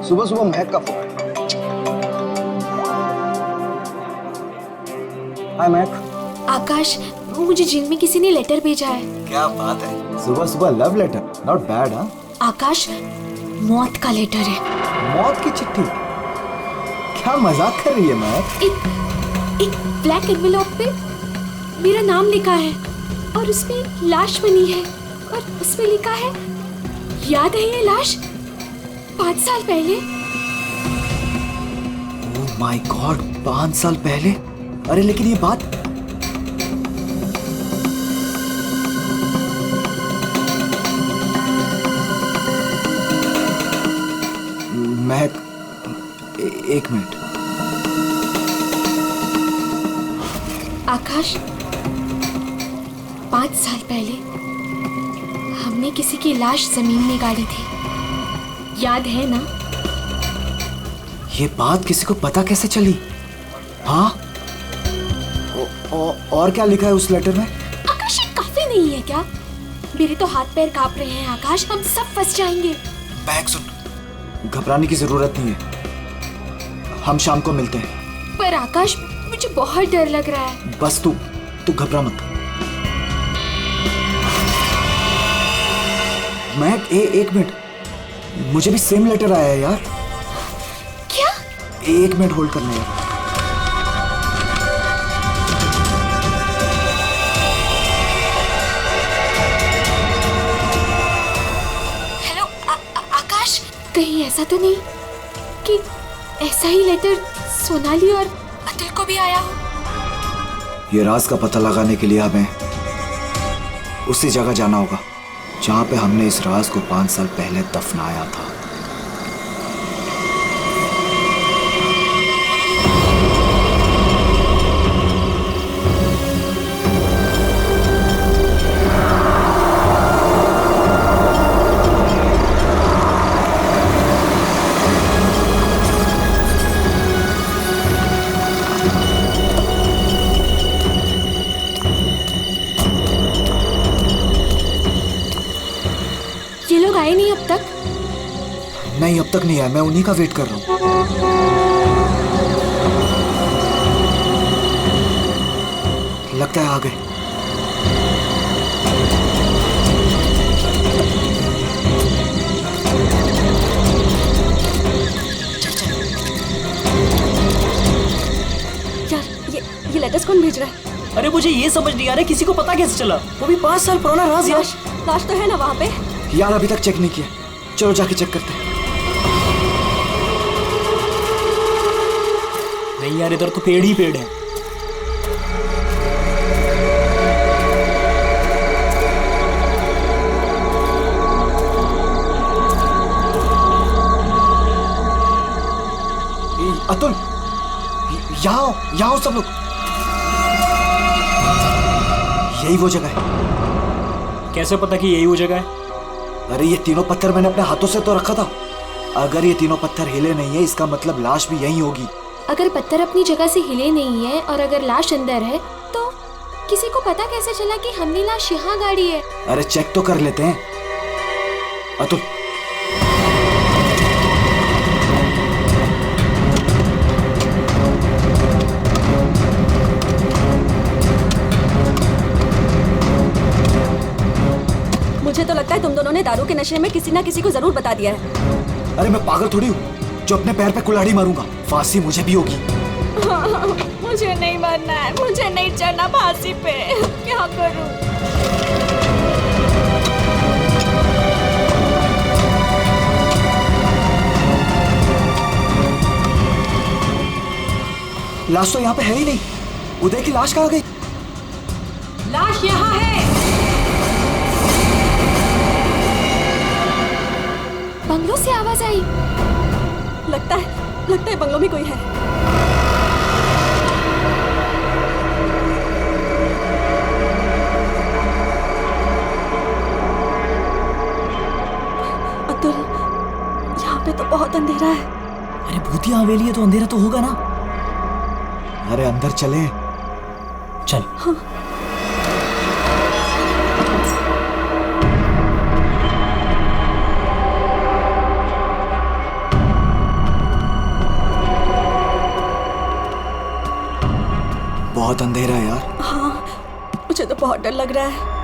सुबह सुबह महक का फोन। हाय महक। आकाश, मुझे जिम में किसी ने लेटर भेजा है। क्या बात है, सुबह सुबह लव लेटर, नॉट बैड। हाँ आकाश, मौत का लेटर है। मौत की चिट्ठी? क्या मजाक कर रही है महक? एक ब्लैक एनवेलप पे मेरा नाम लिखा है और उसमें लाश बनी है और उसमें लिखा है, याद है ये लाश 5 साल पहले? ओह माय गॉड, 5 साल पहले? अरे लेकिन ये बात महक, एक मिनट। आकाश, 5 साल पहले हमने किसी की लाश जमीन में गाड़ी थी, याद है ना? ये बात किसी को पता कैसे चली? हाँ, और क्या लिखा है उस लेटर में? आकाश, ये काफी नहीं है क्या? मेरे तो हाथ पैर कांप रहे हैं आकाश, हम सब फंस जाएंगे। महक सुन, घबराने की जरूरत नहीं है, हम शाम को मिलते हैं। पर आकाश, मुझे बहुत डर लग रहा है। बस तू घबरा मत। महक, एक मिनट, मुझे भी सेम लेटर आया है यार। क्या? 1 मिनट होल्ड करना है। हेलो आकाश, कहीं ऐसा तो नहीं कि ऐसा ही लेटर सोनाली और अतुल को भी आया हो? ये राज का पता लगाने के लिए हमें उसी जगह जाना होगा जहां पे हमने इस राज को 5 साल पहले दफनाया था। ये लोग आए नहीं अब तक? नहीं, अब तक नहीं आया, मैं उन्हीं का वेट कर रहा हूं। लगता है आ गए। यार, ये लेटर्स कौन भेज रहा है? अरे मुझे ये समझ नहीं आ रहा किसी को पता कैसे चला, वो भी 5 साल पुराना राज यार। लाश तो है ना वहाँ पे? यार अभी तक चेक नहीं किया, चलो जाके चेक करते हैं। नहीं यार, इधर तो पेड़ ही पेड़ है। अतुल, यहाँ आओ सब लोग। यही वो जगह है। कैसे पता कि यही वो जगह है? अरे ये तीनों पत्थर मैंने अपने हाथों से तो रखा था। अगर ये तीनों पत्थर हिले नहीं है, इसका मतलब लाश भी यहीं होगी। अगर पत्थर अपनी जगह से हिले नहीं है और अगर लाश अंदर है, तो किसी को पता कैसे चला कि हमने लाश यहाँ गाड़ी है? अरे चेक तो कर लेते हैं। अतुल, मुझे तो लगता है तुम दोनों ने दारू के नशे में किसी ना किसी को जरूर बता दिया है। अरे मैं पागल थोड़ी हूँ जो अपने पैर पे कुल्हाड़ी मारूंगा। फांसी मुझे भी होगी। मुझे नहीं मरना है, मुझे नहीं चढ़ना फांसी पे। क्या करूं? लाश तो यहाँ पे है ही नहीं। उदय की लाश कहाँ गई? लाश यहाँ है। बंगलों से आवाज आई। लगता है बंगलों में कोई है। अतुल, यहाँ पे तो बहुत अंधेरा है। अरे भूतिया हवेली है तो अंधेरा तो होगा ना। अरे अंदर चले। चल। हाँ। बहुत अंधेरा है यार। हाँ, मुझे तो बहुत डर लग रहा है।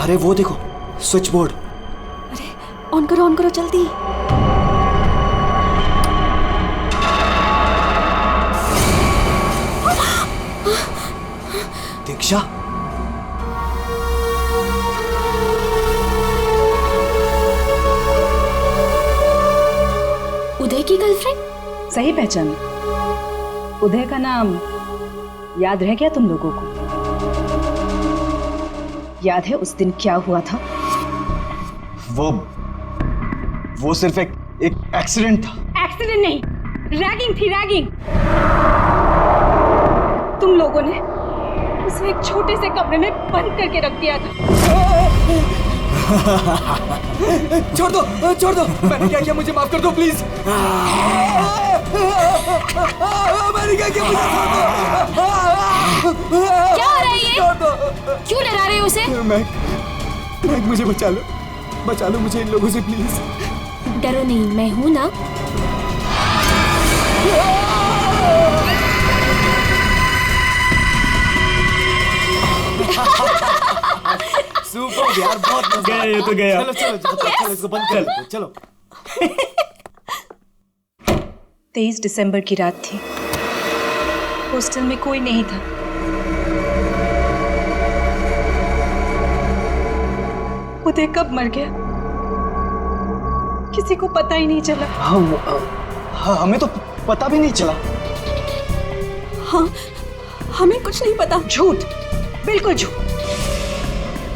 अरे वो देखो, स्विच बोर्ड। अरे ऑन करो जल्दी। दीक्षा, उदय की गर्लफ्रेंड? सही पहचान। उदय का नाम याद रह गया तुम लोगों को? याद है उस दिन क्या हुआ था? वो सिर्फ एक एक्सीडेंट था। एक्सीडेंट नहीं, रैगिंग थी, रैगिंग। तुम लोगों ने उसे एक छोटे से कमरे में बंद करके रख दिया था। छोड़ दो, मैंने क्या किया, मुझे माफ कर दो प्लीज। मैंने क्या किया, मुझे छोड़ दो। क्या हो रहा है ये? क्यों डरा रहे हो उसे? मैं मुझे बचा लो मुझे इन लोगों से प्लीज। डरो नहीं, मैं हूं ना। सुपर यार, बहुत मजा गया ये तो गया। चलो इसको बंद कर दो, चलो। 23 दिसंबर की रात थी। हॉस्टल में कोई नहीं था। उदय कब मर गया किसी को पता ही नहीं चला। हाँ, हमें तो पता भी नहीं चला। हाँ, हमें कुछ नहीं पता। झूठ, बिल्कुल झूठ।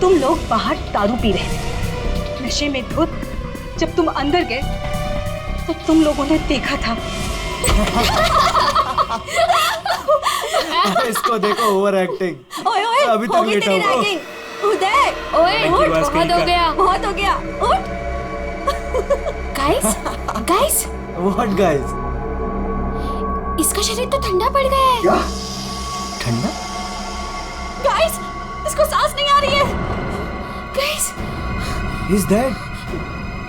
तुम लोग बाहर दारू पी रहे थे, नशे में धुत। जब तुम अंदर गए तो तुम लोगों ने देखा था। इसको देखो, ओवर एक्टिंग। ओए अभी तक होगी लेटा तेरी हुआ। रैगिंग। उदय, ओए, बहुत हो गया। उठ। Guys, what guys? इसका शरीर तो ठंडा पड़ गया है। क्या ठंडा? गाइस, इसको सांस नहीं आ रही है। Guys, he is dead.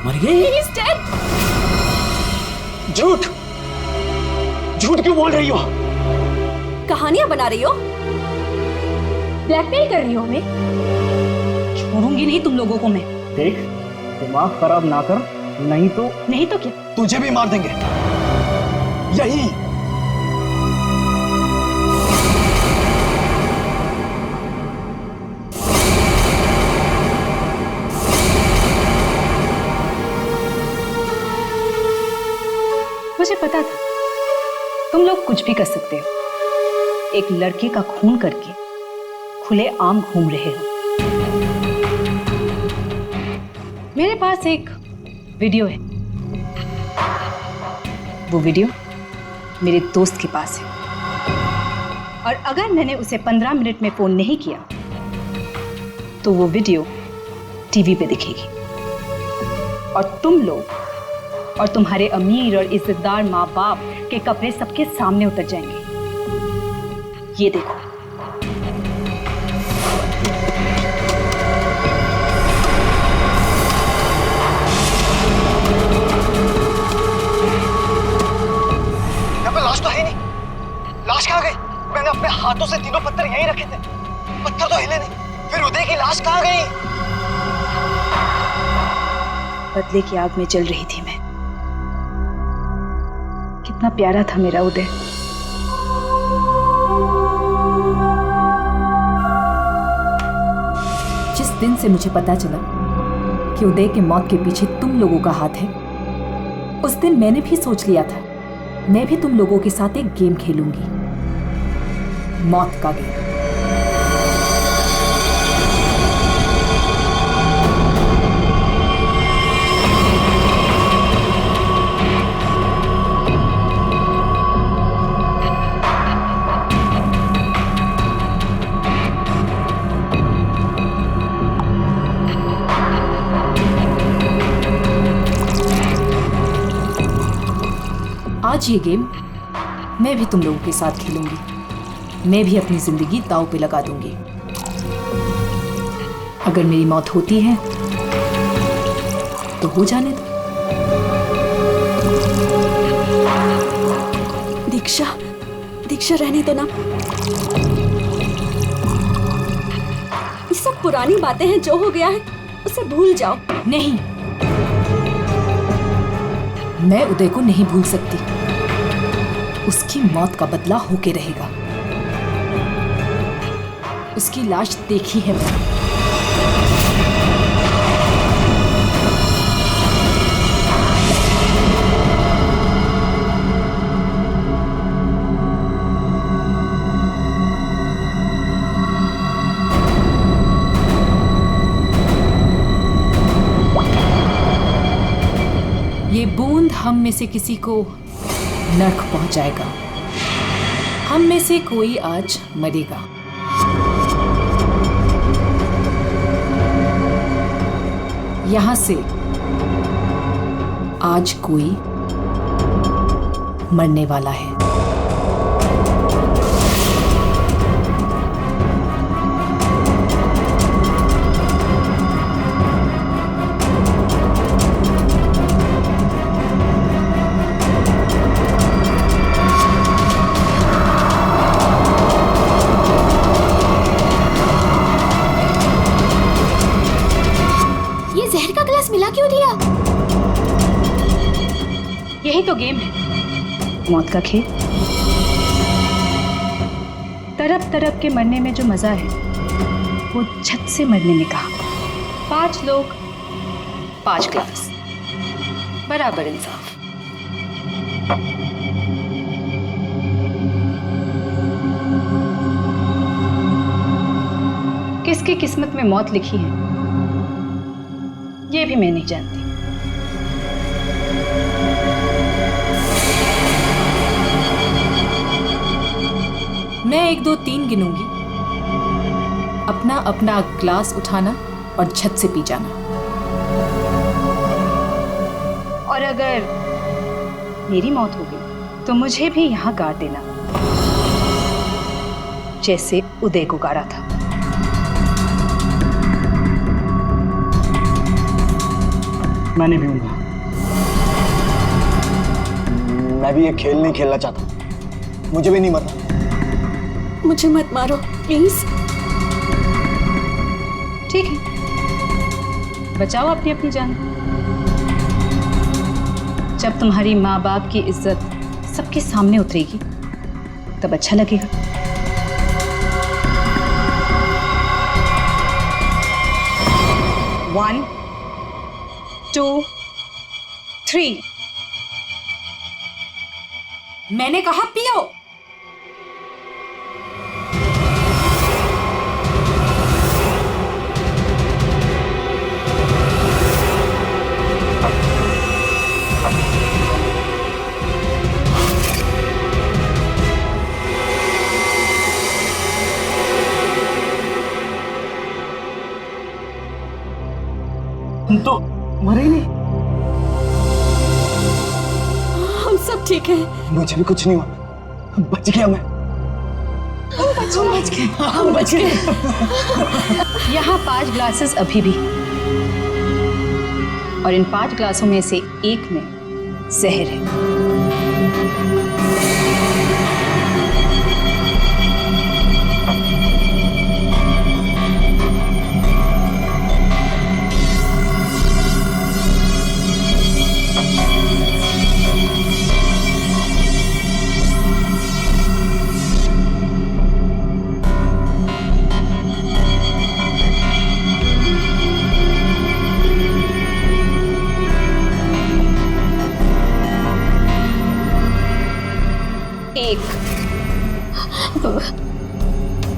मर गई? He is dead. झूठ क्यों बोल रही हो? कहानियां बना रही हो? ब्लैकमेल कर रही हो हमें? छोड़ूंगी नहीं तुम लोगों को मैं। देख, दिमाग खराब ना कर, नहीं तो क्या? तुझे भी मार देंगे। यही मुझे पता था तुम लोग कुछ भी कर सकते हो। एक लड़के का खून करके खुले आम घूम रहे हो। मेरे पास एक वीडियो है। वो वीडियो मेरे दोस्त के पास है, और अगर मैंने उसे 15 मिनट में फोन नहीं किया तो वो वीडियो टीवी पे दिखेगी, और तुम लोग और तुम्हारे अमीर और इज्जतदार माँ बाप के कपड़े सबके सामने उतर जाएंगे। ये देखो। यहाँ पे लाश तो है नहीं। लाश कहाँ गई? मैंने अपने हाथों से तीनों पत्थर यहीं रखे थे, पत्थर तो हिले नहीं। फिर उदय की लाश कहाँ गई? बदले की आग में जल रही थी मैं। कितना प्यारा था मेरा उदय। जिस दिन से मुझे पता चला कि उदय की मौत के पीछे तुम लोगों का हाथ है, उस दिन मैंने भी सोच लिया था मैं भी तुम लोगों के साथ एक गेम खेलूंगी, मौत का गेम। आज ये गेम मैं भी तुम लोगों के साथ खेलूंगी। मैं भी अपनी जिंदगी दांव पे लगा दूंगी। अगर मेरी मौत होती है तो हो जाने दो। दीक्षा, दीक्षा रहने दो ना। ये सब पुरानी बातें हैं, जो हो गया है उसे भूल जाओ। नहीं, मैं उदय को नहीं भूल सकती। उसकी मौत का बदला होके रहेगा। उसकी लाश देखी है मैंने। ये बूंद हम में से किसी को नर्क पहुंचाएगा। हम में से कोई आज मरेगा। यहां से आज कोई मरने वाला है। जहर का ग्लास मिला क्यों दिया? यही तो गेम है, मौत का खेल। तरफ तरफ के मरने में जो मजा है वो छत से मरने में कहा। 5 लोग 5 ग्लास, बराबर इंसाफ। किसकी किस्मत में मौत लिखी है ये भी मैं नहीं जानती। मैं 1 2 3 गिनूंगी। अपना अपना ग्लास उठाना और छत से पी जाना। और अगर मेरी मौत हो गई तो मुझे भी यहां गाड़ देना, जैसे उदय को गाड़ा था। मैं नहीं पीऊंगा। मैं भी ये खेल नहीं खेलना चाहता। मुझे भी नहीं मरना। मुझे मत मारो प्लीज। ठीक है, बचाओ अपनी अपनी जान। जब तुम्हारी माँ बाप की इज्जत सबके सामने उतरेगी तब अच्छा लगेगा। One, 2, 3। मैंने कहा पियो। तुम तो मरे ही नहीं। हम सब ठीक है। मुझे भी कुछ नहीं हुआ। बच गया मैं। हम बच गए। यहाँ 5 ग्लासेस अभी भी, और इन 5 ग्लासों में से एक में जहर है।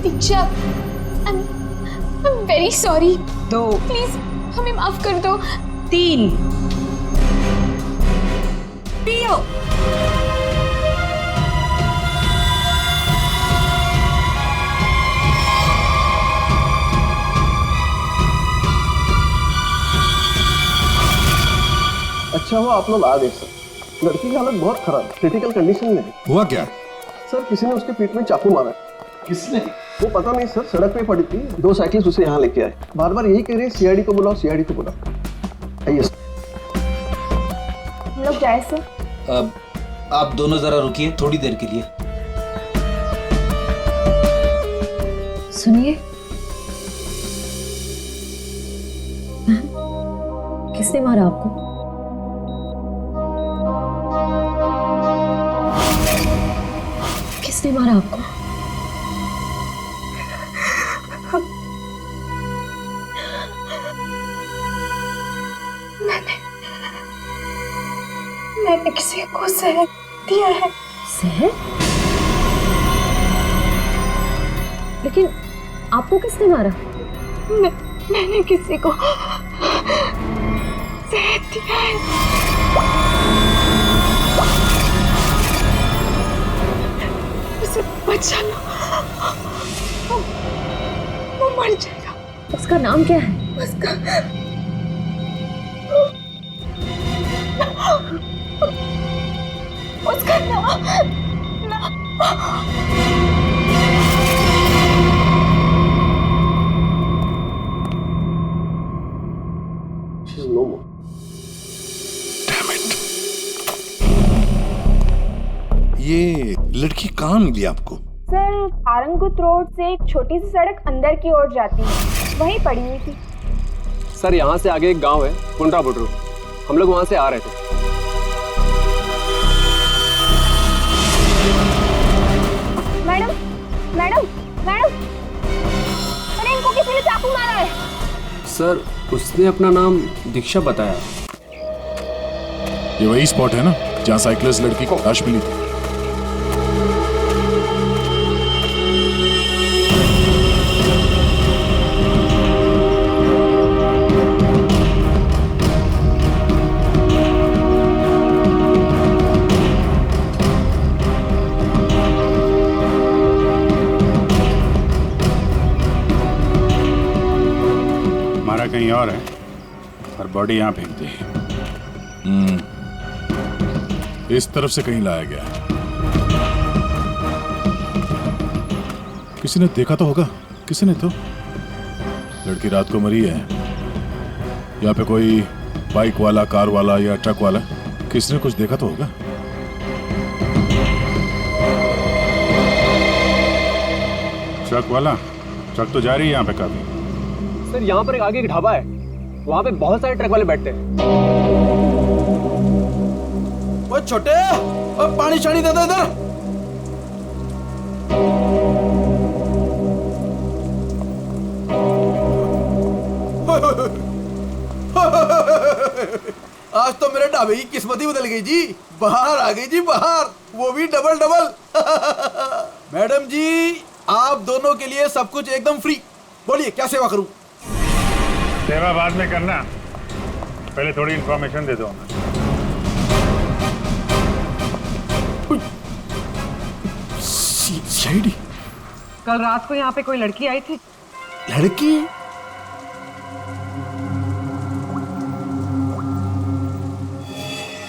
दीक्षा, I'm very sorry। 2, प्लीज हमें माफ कर दो। 3। पियो। अच्छा हुआ आप लोग आ गए सर। लड़की की हालत बहुत खराब, क्रिटिकल कंडीशन में है। हुआ क्या? सर किसी ने उसके पीठ में चाकू मारा है। किसने? वो पता नहीं सर, सड़क पे पड़ी थी। 2 साइकिल्स उसे यहाँ लेके आए। बार बार यही कह रहे हैं सीआईडी को बुलाओ, सीआईडी को बुलाओ। आइए सर। जाए सर? अब आप दोनों जरा रुकिए थोड़ी देर के लिए। सुनिए, किसने मारा आपको? किसने मारा आपको? मैंने किसी को जहर दिया है। जहर? लेकिन आपको किसने मारा? मैंने किसी को जहर दिया है। उसे बचा लो, वो मर जाएगा। उसका नाम क्या है? उसका नाम She's no more. ये लड़की कहाँ मिली आपको? सर, आरंगुत रोड से एक छोटी सी सड़क अंदर की ओर जाती है, वहीं पड़ी हुई थी। सर यहाँ से आगे एक गांव है कुंडा बुडरू, हम लोग वहां से आ रहे थे। मैडम मैडम मैडम, अरे इनको किसी ने चाकू मारा है। सर उसने अपना नाम दीक्षा बताया। ये वही स्पॉट है ना जहाँ साइकिलिस्ट लड़की को लाश मिली थी? हमारा कहीं और है और बॉडी यहाँ फेंक दी। इस तरफ से कहीं लाया गया है। किसी ने देखा तो होगा, किसी ने तो। लड़की रात को मरी है। यहाँ पे कोई बाइक वाला, कार वाला या ट्रक वाला, किसी ने कुछ देखा तो होगा। ट्रक वाला? ट्रक तो जा रही है यहाँ पे काफी। सर यहाँ पर एक आगे एक ढाबा है, वहाँ पे बहुत सारे ट्रक वाले बैठते हैं। वो छोटे, वो पानी शानी दे दो इधर। आज तो मेरे ढाबे की किस्मत ही बदल गई जी। बाहर आ गई जी, बाहर, वो भी डबल डबल। मैडम जी, आप दोनों के लिए सब कुछ एकदम फ्री। बोलिए क्या सेवा करूं? सेवा बाद में करना, पहले थोड़ी इंफॉर्मेशन दे दो। सीआईडी? कल रात को यहाँ पे कोई लड़की आई थी। लड़की?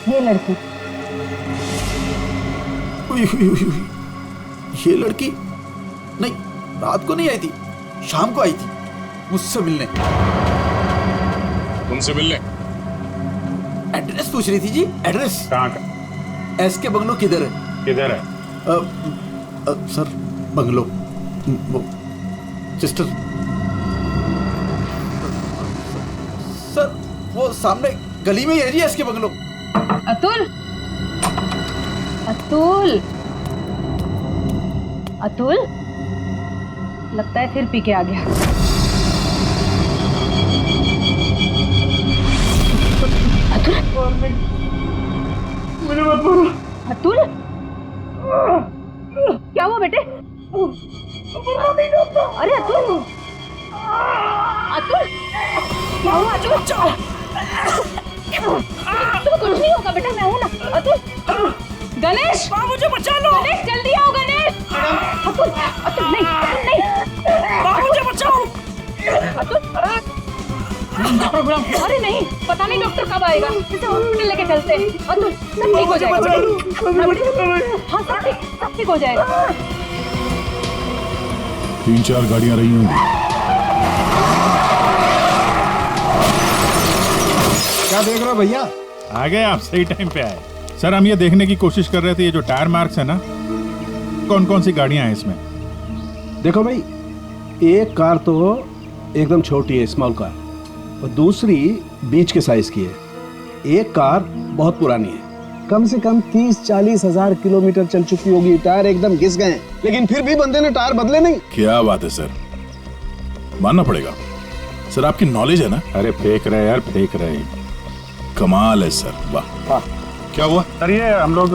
ये लड़की। ये लड़की? नहीं, रात को नहीं आई थी, शाम को आई थी मुझसे मिलने। तुमसे मिलने? एड्रेस पूछ रही थी जी। एड्रेस कहाँ का? एसके बंगलो किधर है? किधर है? सर बंगलो, वो सिस्टर। सर वो सामने गली में ही है जी एसके बंगलो। अतुल, अतुल, अतुल, लगता है फिर पी के आ गया। अतुल, मुझे मत मारो। अतुल, क्या हुआ बेटे? अरे अतुल, अतुल, क्या हुआ अतुल? तुम कुछ नहीं होगा बेटा, मैं हूं ना। अतुल, गणेश, मुझे बचा लो। गणेश जल्दी आओ गणेश। अतुल, अतुल नहीं, अतुल नहीं, मुझे बचाओ। अतुल, अरे नहीं, पता नहीं डॉक्टर कब आएगा, इसे हॉस्पिटल लेके चलते हैं। अतुल, सब ठीक हो जाएगा। हाँ सब ठीक हो जाएगा। 3-4 गाड़ियां रही होंगी। क्या देख रहे हो भैया? आ गए आप, सही टाइम पे आए। सर हम ये देखने की कोशिश कर रहे थे ये जो टायर मार्क्स है ना, कौन कौन सी गाड़ियां हैं इसमें। देखो भाई, एक कार तो एकदम छोटी है, स्मॉल कार, और दूसरी बीच के साइज की है। एक कार बहुत पुरानी है, कम से कम 30-40 हजार किलोमीटर चल चुकी होगी, टायर एकदम घिस गए हैं, लेकिन फिर भी बंदे ने टायर बदले नहीं। क्या बात है सर, मानना पड़ेगा सर, आपकी नॉलेज है ना। अरे फेंक रहे यार, फेंक रहे, कमाल है सर, वाह। हाँ क्या हुआ सर? ये हम लोग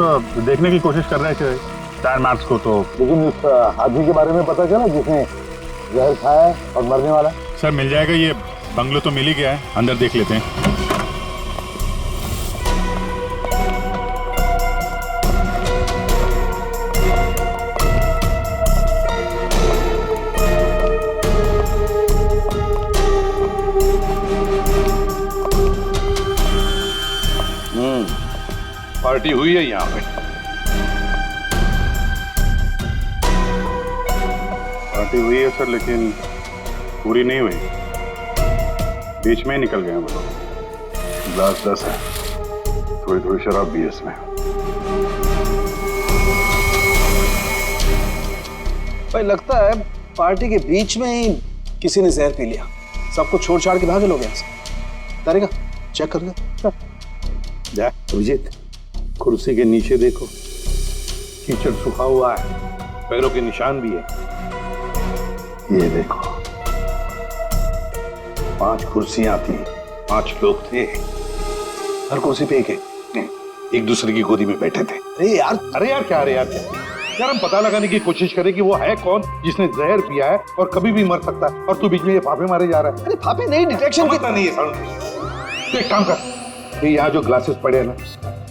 देखने की कोशिश कर रहे थे टायर मार्क्स को, तो लेकिन इस आदमी के बारे में पता चला जिसने जहर खाया और मरने वाला? सर मिल जाएगा, ये बंगलो तो मिल ही गया है, अंदर देख लेते हैं। पार्टी हुई है यहाँ पे। पार्टी हुई है सर, लेकिन पूरी नहीं हुई, बीच में ही निकल गए वो लोग। ग्लास 10 है, थोड़ी थोड़ी शराब भी है इसमें। भाई लगता है पार्टी के बीच में ही किसी ने जहर पी लिया, सबको छोड़ छाड़ के भागे लोग यहाँ से। तारिका चेक कर ले। जा अभिजीत, कुर्सी के नीचे देखो, कीचड़ सूखा हुआ है, पैरों के निशान भी है। ये देखो, 5 कुर्सियां थी, 5 लोग थे, हर कुर्सी पे एक दूसरे की गोदी में बैठे थे। अरे यार क्या यार, हम पता लगाने की कोशिश करें कि वो है कौन जिसने जहर पिया है और कभी भी मर सकता है, और तू बीच में ये फाफे मारे जा रहा है। अरे फाफे नहीं, डिटेक्शन की नहीं है। तो एक काम कर, ये यहाँ जो ग्लासेस पड़े हैं ना,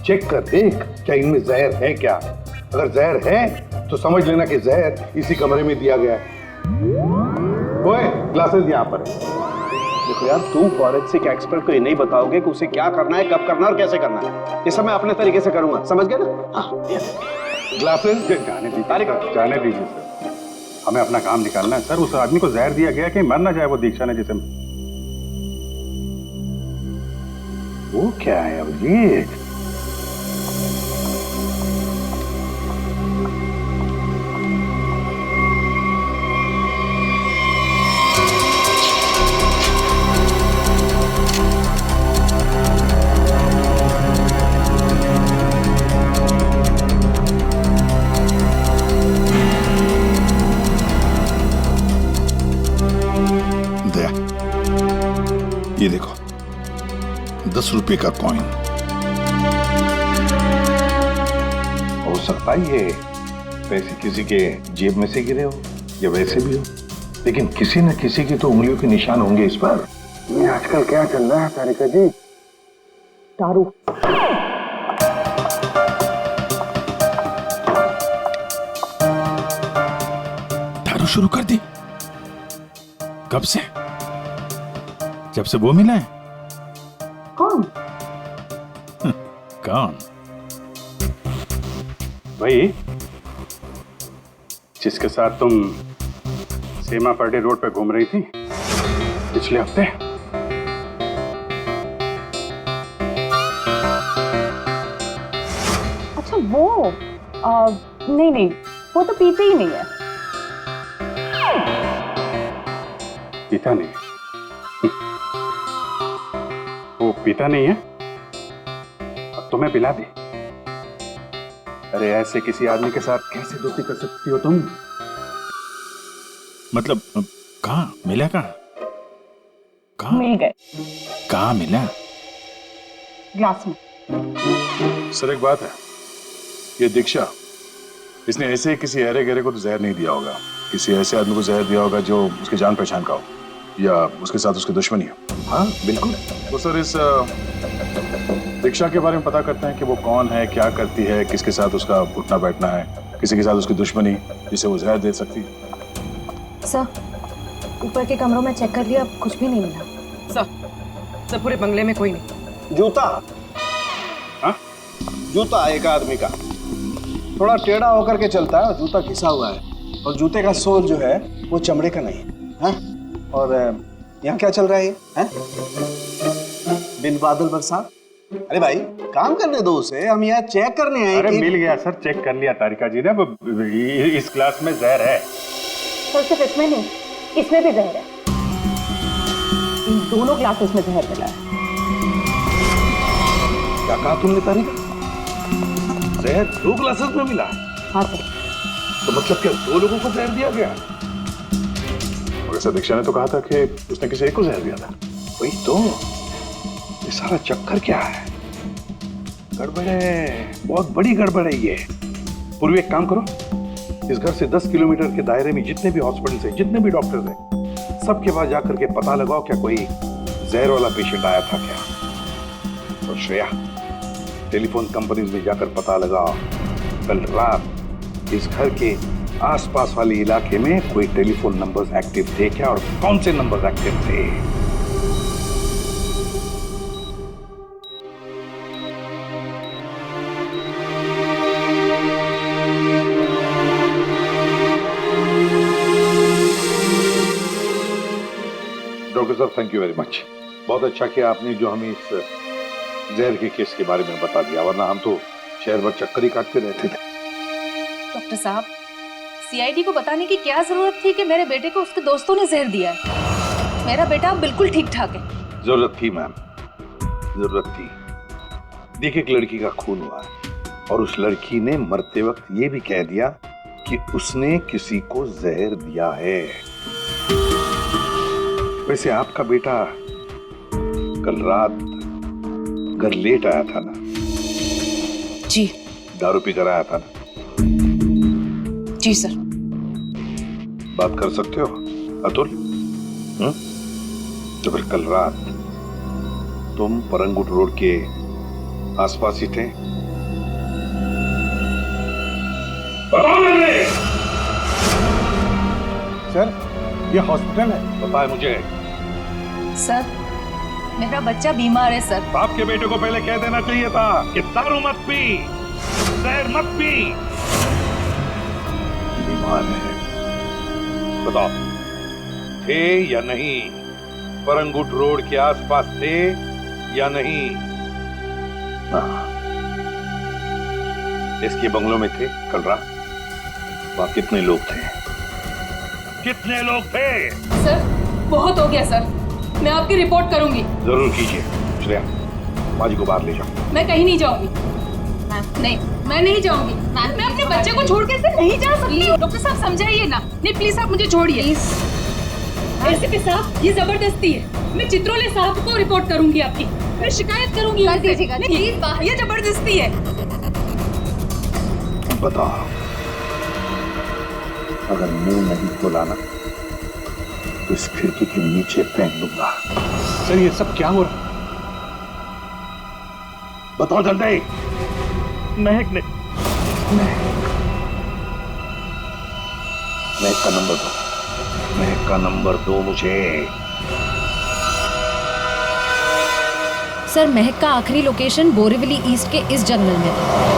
चेक कर देख क्या इनमें जहर है क्या। अगर जहर है तो समझ लेना कि जहर इसी कमरे में दिया गया है। ओए ग्लासेस यहाँ पर है। देखो यार, तू फॉरेंसिक एक्सपर्ट को ये नहीं बताओगे कि उसे क्या करना है, कब करना है और कैसे करना है। ये सब मैं अपने तरीके से करूंगा, समझ गए ना? हाँ ग्लासेस जाने दीजिए सर, हमें अपना काम निकालना है सर। उस आदमी को जहर दिया गया कि मर ना जाए वो दीक्षा ने जिसे। वो क्या है अब ये? ये देखो 10 रुपए का कॉइन। हो सकता है ये पैसे किसी के जेब में से गिरे हो या वैसे भी हो, लेकिन किसी न किसी की तो उंगलियों के निशान होंगे इस पर। ये आजकल क्या चल रहा है तारिका जी? दारू। दारू शुरू कर दी? कब से? जब से वो मिला है? कौन? कौन? भाई जिसके साथ तुम सीमा पर्डे रोड पे घूम रही थी पिछले हफ्ते। अच्छा वो नहीं, वो तो पीते ही नहीं है। पीता नहीं? वो पीता नहीं है, अब तुम्हें पिला दे। अरे ऐसे किसी आदमी के साथ कैसे दोस्ती कर सकती हो तुम? मतलब कहाँ मिला? कहाँ मिल गए? कहाँ मिला? ग्लास में। सर एक बात है, ये दीक्षा, इसने ऐसे ही किसी अरे गहरे को तो जहर नहीं दिया होगा, किसी ऐसे आदमी को जहर दिया होगा जो उसके जान पहचान का हो या उसके साथ उसकी दुश्मनी हो। हाँ बिल्कुल। तो सर इस दीक्षा के बारे में पता करते हैं कि वो कौन है, क्या करती है, किसके साथ उसका उठना बैठना है, किसी के साथ उसकी दुश्मनी जिसे वो जहर दे सकती है। सर ऊपर के कमरों में चेक कर लिया, कुछ भी नहीं मिला। सर पूरे बंगले में कोई नहीं। जूता? हाँ जूता एक आदमी का, थोड़ा टेढ़ा होकर के चलता है और जूता घिसा हुआ है, और जूते का सोल जो है वो चमड़े का नहीं है। हाँ? और यहाँ क्या चल रहा है ये? बिन बादल बरसात, अरे भाई काम करने दो उसे, हम यहाँ चेक करने आए। अरे मिल गया सर, चेक कर लिया तारिका जी ने। इस क्लास में जहर है। सर सिर्फ इसमें नहीं, इसमें भी जहर है। इन दोनों क्लासेस में जहर मिला है। क्या कहा तुमने तारिका? जहर 2 क्लासेस में मिला? हाँ सर। तो मतलब क्या 2 लोगों को जहर दिया गया? प्रोफेसर दीक्षा ने तो कहा था कि उसने किसी एक को जहर दिया था। वही तो, ये सारा चक्कर क्या है? गड़बड़ है, बहुत बड़ी गड़बड़ है ये। पूर्वी एक काम करो, इस घर से 10 किलोमीटर के दायरे में जितने भी हॉस्पिटल हैं, जितने भी डॉक्टर्स हैं, सबके पास जाकर के पता लगाओ क्या कोई जहर वाला पेशेंट आया था क्या। और श्रेया, टेलीफोन कंपनीज में जाकर पता लगाओ कल रात इस घर के आसपास वाले इलाके में कोई टेलीफोन नंबर्स एक्टिव थे क्या और कौन से नंबर्स एक्टिव थे। डॉक्टर साहब, थैंक यू वेरी मच। बहुत अच्छा किया आपने जो हमें इस जहर के केस के बारे में बता दिया, वरना हम तो शहर भर चक्कर ही काटते रहते थे। डॉक्टर साहब, सीआईडी को बताने की क्या जरूरत थी कि मेरे बेटे को उसके दोस्तों ने जहर दिया है। मेरा बेटा बिल्कुल ठीक ठाक है। जरूरत थी मैम, जरूरत थी। देखिए, एक लड़की का खून हुआ और उस लड़की ने मरते वक्त ये भी कह दिया कि उसने किसी को जहर दिया है। वैसे आपका बेटा कल रात घर लेट आया था ना? जी। दारू पीकर आया था ना? जी सर। बात कर सकते हो अतुल? तो फिर कल रात तुम परंगुट रोड के आसपास ही थे? बताओ मुझे। सर, ये हॉस्पिटल है। पता है मुझे। सर, मेरा बच्चा बीमार है सर। बाप के बेटे को पहले कह देना चाहिए था कि दारू मत पी, जहर मत पी। बीमार है। बताओ, थे या नहीं? परंगुट रोड के आसपास थे या नहीं? इसके बंगलों में थे कल रात? वहां कितने लोग थे? कितने लोग थे? सर, बहुत हो गया सर। मैं आपकी रिपोर्ट करूंगी। जरूर कीजिए। श्रेया, माजी को बाहर ले जाओ। मैं कहीं नहीं जाऊंगी। नहीं, मैं नहीं जाऊंगी। मैं अपने बच्चे को छोड़ के नहीं जा सकती। डॉक्टर साहब समझाइए ना। नहीं प्लीज, आप मुझे छोड़िए। एसीपी साहब, ये जबरदस्ती है। मैं चित्रोले साहब को रिपोर्ट करूंगी आपकी। मैं शिकायत करूंगी। कर दीजिएगा प्लीज। ये जबरदस्ती है। बताओ, अगर मुंह नहीं खोला ना तो इस खिड़की के नीचे फेंक दूंगा। सर, ये सब क्या हो रहा है? बताओ जल्दी। महक ने। महक का नंबर दो। महक का नंबर दो मुझे। सर, महक का आखिरी लोकेशन बोरीवली ईस्ट के इस जंगल में है।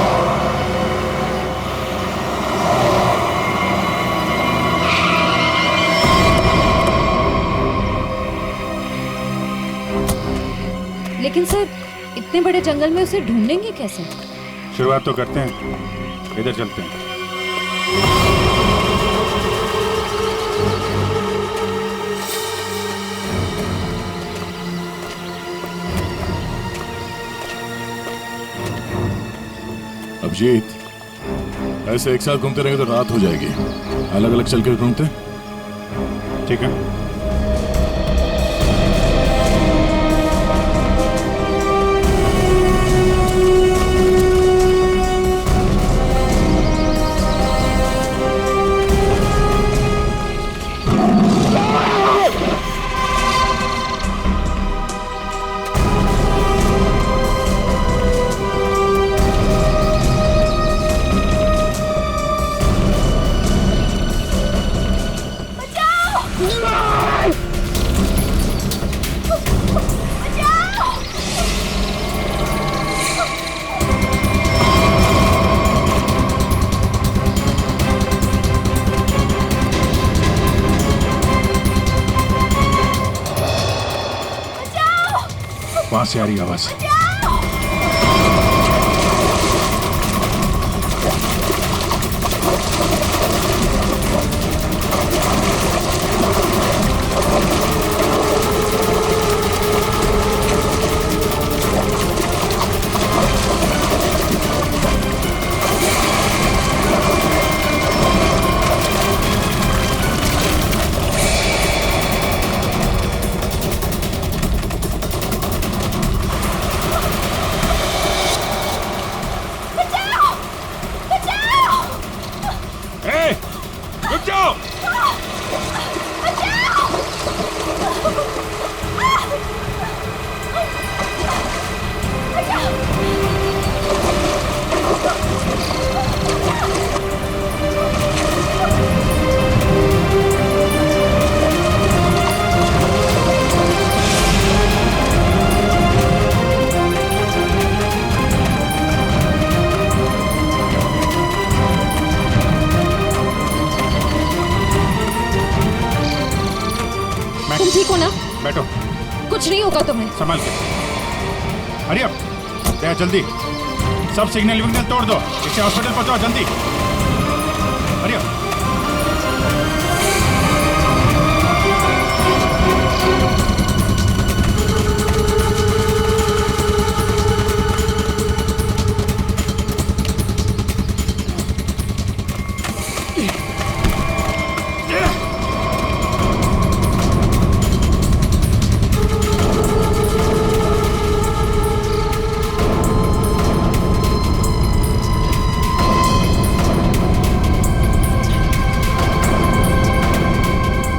लेकिन सर, इतने बड़े जंगल में उसे ढूंढेंगे कैसे? शुरुआत तो करते हैं, इधर चलते हैं। अभिजीत, ऐसे एक साथ घूमते रहेंगे तो रात हो जाएगी। अलग अलग चल कर घूमते, ठीक है? वहां से आ रही आवाज। बैठो। कुछ नहीं होगा तुम्हें। संभाल के। हरी अप, जया जल्दी सब सिग्नल विग्नल तोड़ दो, इसे हॉस्पिटल पहुंचाओ जल्दी। Hurry up.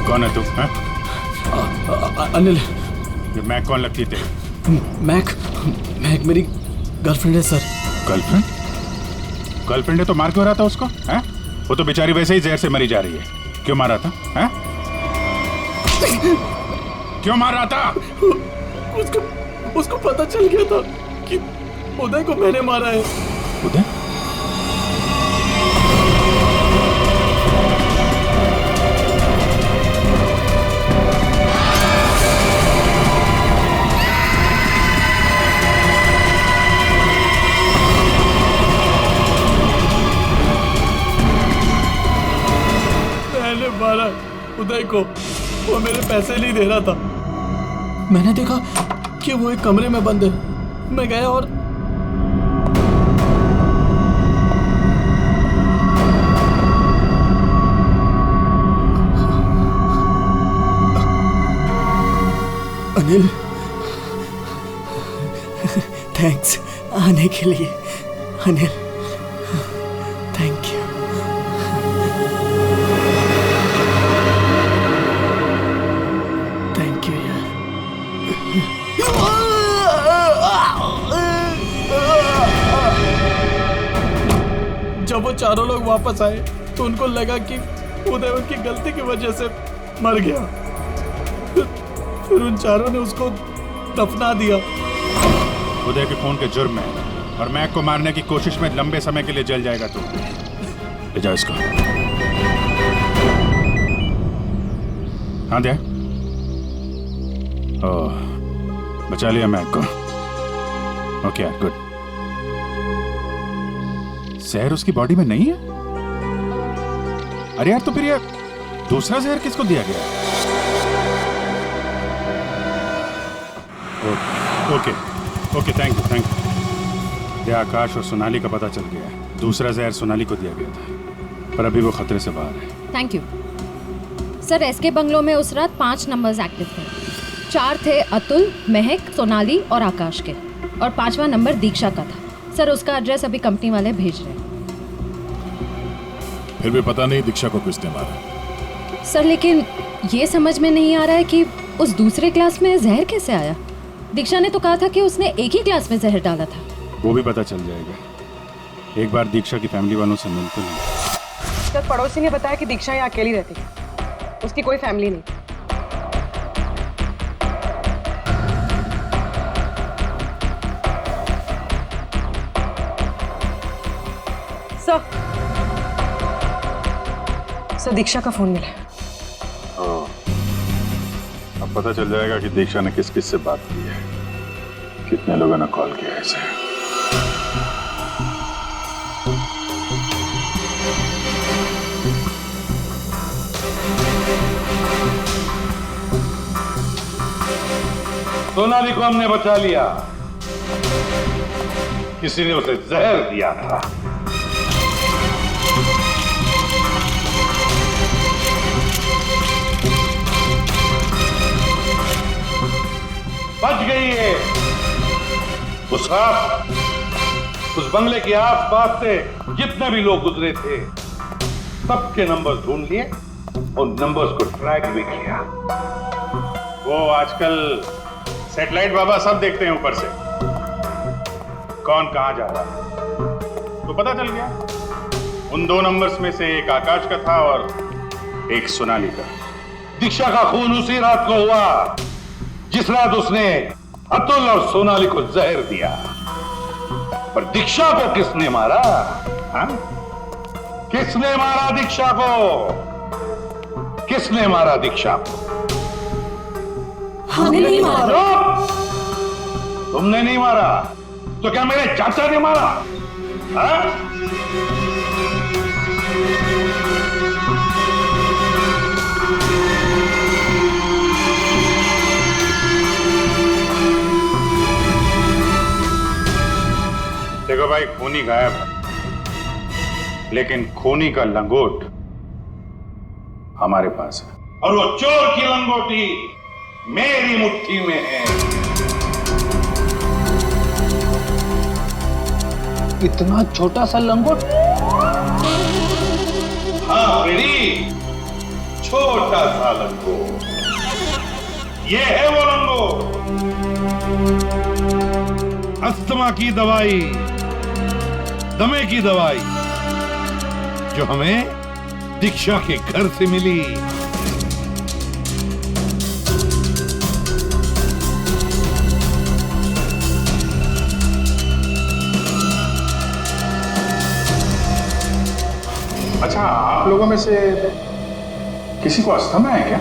कौन है तू? अनिल। ये मैक कौन लगती है? मैक मेरी गर्लफ्रेंड है सर। गर्लफ्रेंड? गर्लफ्रेंड है तो मार क्यों रहा था उसको? हैं? वो तो बेचारी वैसे ही जहर से मरी जा रही है। क्यों मार रहा था? हैं? क्यों मार रहा था? उसको पता चल गया था कि उदय को मैंने मारा है। उदय? मारा उदय को, वो मेरे पैसे नहीं दे रहा था। मैंने देखा कि वो एक कमरे में बंद है। मैं गया और अनिल थैंक्स आने के लिए। Anil thank you. जब वो चारों लोग वापस आए तो उनको लगा कि उदय उनकी गलती की वजह से मर गया। फिर उन चारों ने उसको दफना दिया। उदय के खून के जुर्म में और मैक को मारने की कोशिश में लंबे समय के लिए जल जाएगा तू। ले जाओ इसको। हाँ दे। ओह, बचा लिया मैक को। ओके यार, गुड। जहर उसकी बॉडी में नहीं है? अरे यार, तो फिर यार दूसरा जहर किसको दिया गया? Okay okay, thank you thank you. ये आकाश और सोनाली का पता चल गया है। दूसरा जहर सोनाली को दिया गया था, पर अभी वो खतरे से बाहर है। Thank you sir. SK bungalow में उस रात 5 नंबर्स एक्टिव थे। 4 थे अतुल, महक, सोनाली और आकाश के, और 5वां नंबर दीक्षा का था। सर उसका एड्रेस अभी कंपनी वाले भेज रहे हैं। फिर भी पता नहीं दीक्षा को किसने मारा। सर लेकिन ये समझ में नहीं आ रहा है कि उस दूसरे क्लास में जहर कैसे आया। दीक्षा ने तो कहा था कि उसने एक ही क्लास में जहर डाला था। वो भी पता चल जाएगा। एक बार दीक्षा की फैमिली वालों से मिलते हैं। सर पड़ोसी ने बताया कि दीक्षा यहाँ अकेली रहती है, उसकी कोई फैमिली नहीं। सर दीक्षा का फोन मिला। अब पता चल जाएगा कि दीक्षा ने किस किस से बात की है, कितने लोगों ने कॉल किया है इसे। सोनाली को हमने बचा लिया। किसी ने उसे जहर दिया था। बच गई है। उस रात उस बंगले के आसपास से जितने भी लोग गुजरे थे सबके नंबर ढूंढ लिए और नंबर्स को ट्रैक भी किया। वो आजकल सैटेलाइट बाबा सब देखते हैं ऊपर से, कौन कहां जा रहा है। तो पता चल गया उन 2 नंबर्स में से एक आकाश का था और एक सोनाली का। दीक्षा का खून उसी रात को हुआ जिस रात उसने अतुल और सोनाली को जहर दिया। पर दीक्षा को किसने मारा? हा? किसने मारा दीक्षा को? किसने मारा दीक्षा को? हमने नहीं मारा। तुमने नहीं मारा तो क्या मेरे चाचा ने मारा? हाँ? देखो भाई, खूनी गायब है, लेकिन खूनी का लंगोट हमारे पास है, और वो चोर की लंगोटी मेरी मुट्ठी में है। इतना छोटा सा लंगोट? हाँ बेड़ी, छोटा सा लंगोट। ये है वो लंगोट, अस्थमा की दवाई, दमे की दवाई, जो हमें दीक्षा के घर से मिली। अच्छा, आप लोगों में से किसी को अस्थमा है क्या?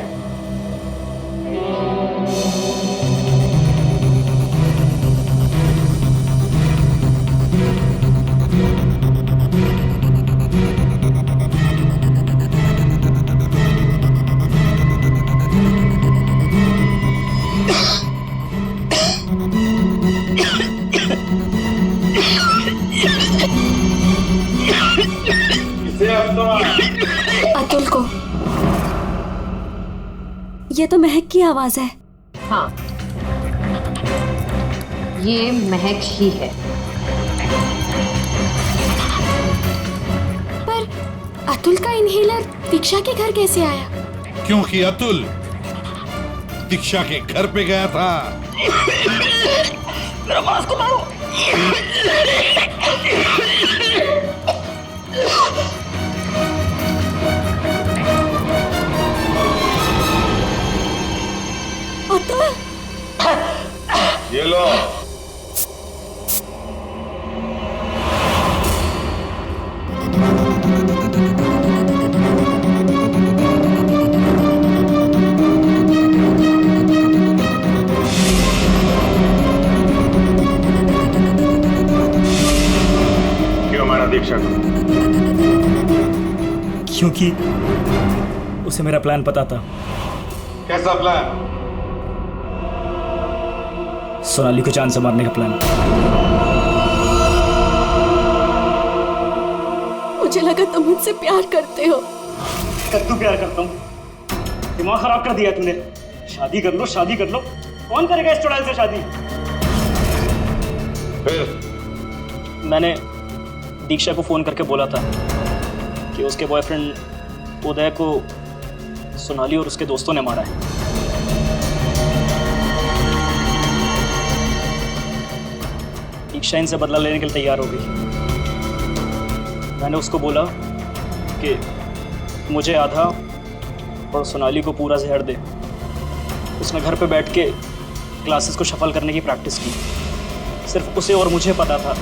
अतुल को। ये तो महक की आवाज है। हाँ, ये महक ही है। पर अतुल का इनहेलर दीक्षा के घर कैसे आया? क्योंकि अतुल दीक्षा के घर पे गया था। मेरा मास्क उतारो। ये लो। क्यों मारा दीक्षा को? क्योंकि उसे मेरा प्लान पता था। कैसा प्लान? सोनाली को जान से मारने का प्लान। मुझे लगा तुम मुझसे प्यार करते हो। कद्दू प्यार करता हूँ? दिमाग खराब कर दिया तुमने। शादी कर लो, शादी कर लो। कौन करेगा इस चुड़ैल से शादी? फिर मैंने दीक्षा को फोन करके बोला था कि उसके बॉयफ्रेंड उदय को सोनाली और उसके दोस्तों ने मारा है। दीक्षा इनसे बदला लेने के लिए तैयार हो गई। मैंने उसको बोला कि मुझे आधा और सोनाली को पूरा जहर दे। उसने घर पे बैठ के ग्लासेस को शफल करने की प्रैक्टिस की। सिर्फ उसे और मुझे पता था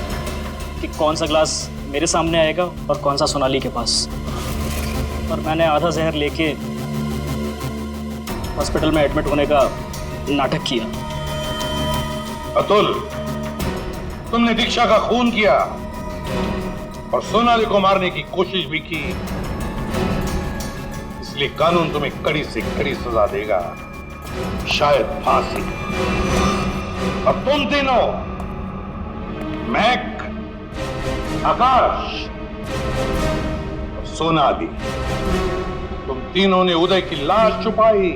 कि कौन सा ग्लास मेरे सामने आएगा और कौन सा सोनाली के पास। और मैंने आधा जहर लेके हॉस्पिटल में एडमिट होने का नाटक किया। अतुल, तुमने दीक्षा का खून किया और सोनाली को मारने की कोशिश भी की, इसलिए कानून तुम्हें कड़ी से कड़ी सजा देगा, शायद फांसी। और तुम तीनों, महक, आकाश और सोनाली, तुम तीनों ने उदय की लाश छुपाई।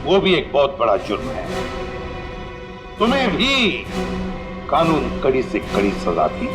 वो भी एक बहुत बड़ा जुर्म है। तुम्हें भी कानून कड़ी से कड़ी सजा दी।